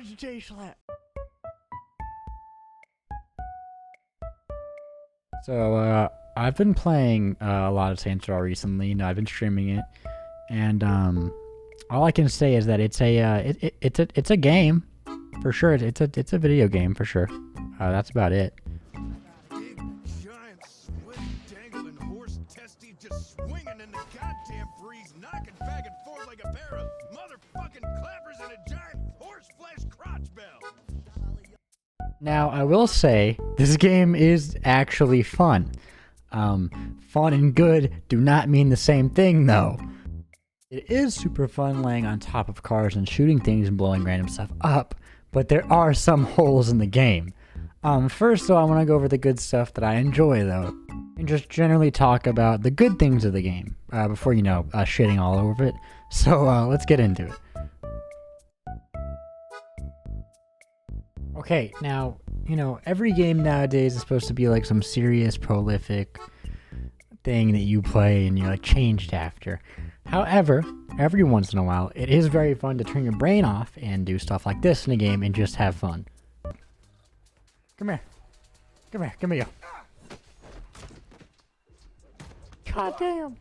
GTA slap. So, I've been playing a lot of Saints Row recently. You know, I've been streaming it, and all I can say is that it's a game, for sure. It's a video game for sure. That's about it. Big, giant, sweat-dangling horse testy just swinging in the goddamn breeze, knocking back and forth like a pair of motherfucking clappers in a giant horse-flesh crotch bell. Now, I will say, this game is actually fun. Fun and good do not mean the same thing, though. It is super fun laying on top of cars and shooting things and blowing random stuff up, but there are some holes in the game. First, though, I want to go over the good stuff that I enjoy, though, and just generally talk about the good things of the game, before, shitting all over it. So, let's get into it. Okay, now, every game nowadays is supposed to be like some serious, prolific thing that you play and you're like changed after. However, every once in a while, it is very fun to turn your brain off and do stuff like this in a game and just have fun. Come here. Come here. Give me a... God damn.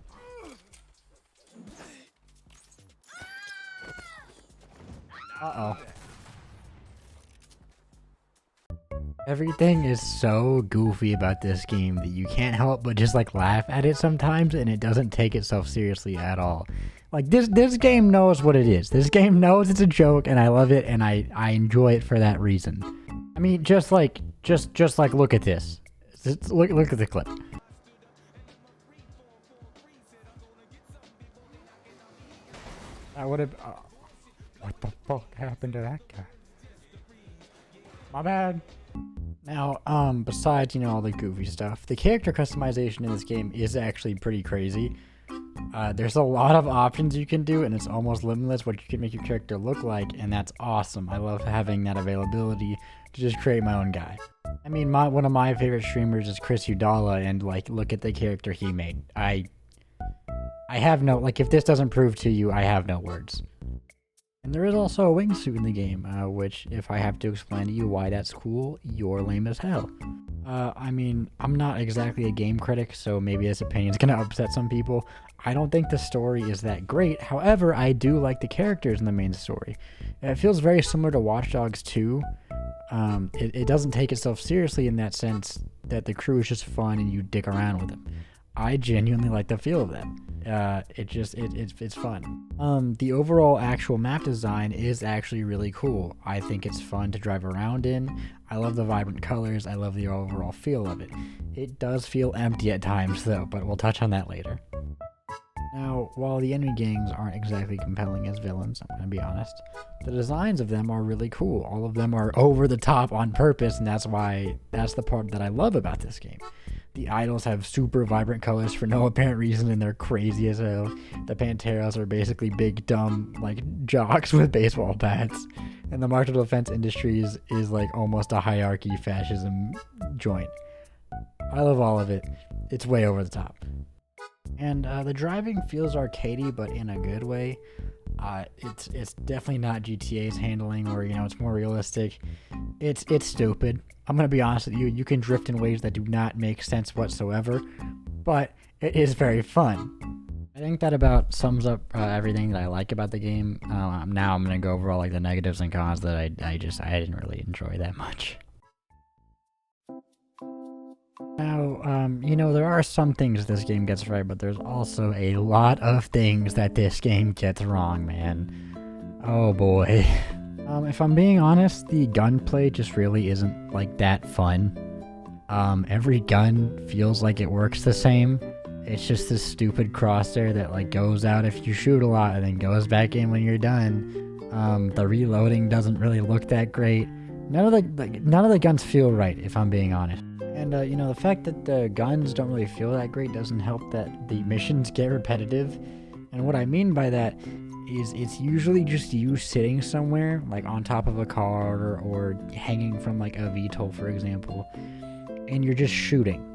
Uh-oh. Everything is so goofy about this game that you can't help but just like laugh at it sometimes, and it doesn't take itself seriously at all. Like this game knows what it is. This game knows it's a joke, and I love it, and I enjoy it for that reason. I mean, just like look at this. Look at the clip. I would have. What the fuck happened to that guy? My bad. Now, besides, all the goofy stuff, the character customization in this game is actually pretty crazy. There's a lot of options you can do, and it's almost limitless what you can make your character look like, and that's awesome. I love having that availability to just create my own guy. I mean, one of my favorite streamers is Chris Udala, and, look at the character he made. I have no, if this doesn't prove to you, I have no words. And there is also a wingsuit in the game, which, if I have to explain to you why that's cool, you're lame as hell. I mean, I'm not exactly a game critic, so maybe this opinion is going to upset some people. I don't think the story is that great. However, I do like the characters in the main story. It feels very similar to Watch Dogs 2. It doesn't take itself seriously in that sense that the crew is just fun and you dick around with them. I genuinely like the feel of that. It's fun. The overall actual map design is actually really cool. I think it's fun to drive around in. I love the vibrant colors. I love the overall feel of it. It does feel empty at times though, but we'll touch on that later. Now, while the enemy gangs aren't exactly compelling as villains, I'm gonna be honest, the designs of them are really cool. All of them are over the top on purpose, and that's the part that I love about this game. The idols have super vibrant colors for no apparent reason, and they're crazy as hell. The Panteras are basically big, dumb, jocks with baseball bats. And the martial defense industries is almost a hierarchy fascism joint. I love all of it. It's way over the top. And the driving feels arcadey, but in a good way. It's definitely not GTA's handling, where it's more realistic. It's stupid. I'm gonna be honest with you. You can drift in ways that do not make sense whatsoever, but it is very fun. I think that about sums up everything that I like about the game. Now I'm gonna go over all the negatives and cons that I didn't really enjoy that much. Now, there are some things this game gets right, but there's also a lot of things that this game gets wrong, man. Oh boy. If I'm being honest, the gunplay just really isn't that fun. Every gun feels like it works the same. It's just this stupid crosshair that goes out if you shoot a lot and then goes back in when you're done. The reloading doesn't really look that great. None of the guns feel right, if I'm being honest. And, the fact that the guns don't really feel that great doesn't help that the missions get repetitive. And what I mean by that is it's usually just you sitting somewhere, on top of a car or hanging from, a VTOL, for example, and you're just shooting.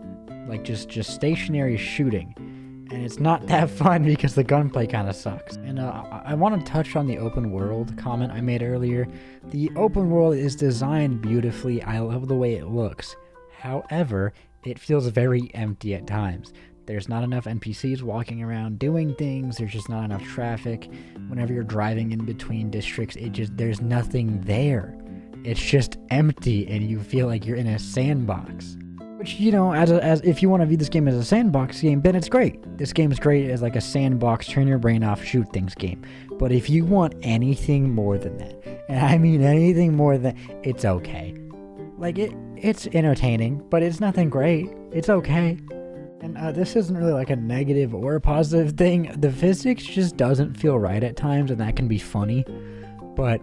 Just stationary shooting. and it's not that fun because the gunplay kind of sucks. And I want to touch on the open world comment I made earlier. The open world is designed beautifully. I love the way it looks. However, it feels very empty at times. There's not enough NPCs walking around doing things. There's just not enough traffic. Whenever you're driving in between districts, there's nothing there. It's just empty, and you feel like you're in a sandbox. Which, you know, as if you want to view this game as a sandbox game, then it's great. This game is great as like a sandbox, turn your brain off, shoot things game. But if you want anything more than that, and I mean anything more than, it's okay. Like, it's entertaining, but it's nothing great. It's okay. And this isn't really like a negative or a positive thing. The physics just doesn't feel right at times, and that can be funny. But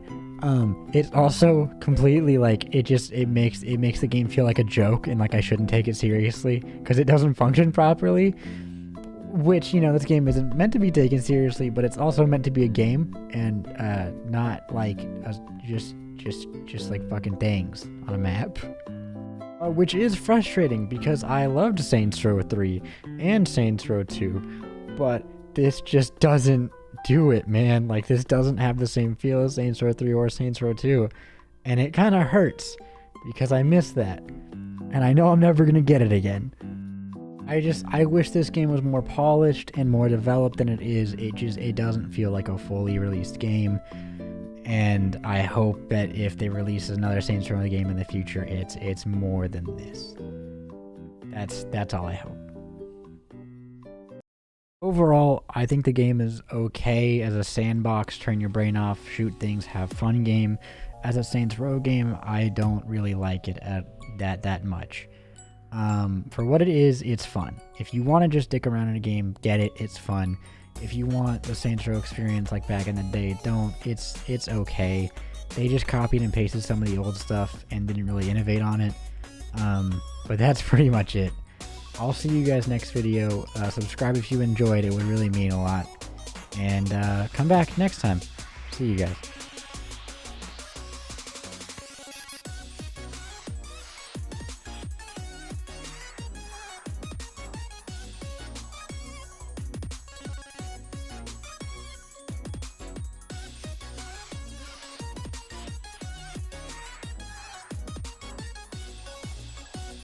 it's also completely like it makes the game feel like a joke, and like I shouldn't take it seriously because it doesn't function properly. Which, you know, this game isn't meant to be taken seriously, but it's also meant to be a game and not like just like fucking things on a map. Which is frustrating because I loved Saints Row 3 and Saints Row 2, but this just doesn't do it, man. Like, this doesn't have the same feel as Saints Row 3 or Saints Row 2, and it kind of hurts because I miss that, and I know I'm never gonna get it again. I wish this game was more polished and more developed than it is. It doesn't feel like a fully released game. And I hope that if they release another Saints Row game in the future, it's more than this. That's all I hope. Overall, I think the game is okay as a sandbox, turn your brain off, shoot things, have fun game. As a Saints Row game, I don't really like it that much. For what it is, it's fun. If you want to just dick around in a game, get it, it's fun. If you want the Saints Row experience like back in the day, don't. It's okay. They just copied and pasted some of the old stuff and didn't really innovate on it. But that's pretty much it. I'll see you guys next video. Subscribe if you enjoyed. It would really mean a lot. And come back next time. See you guys.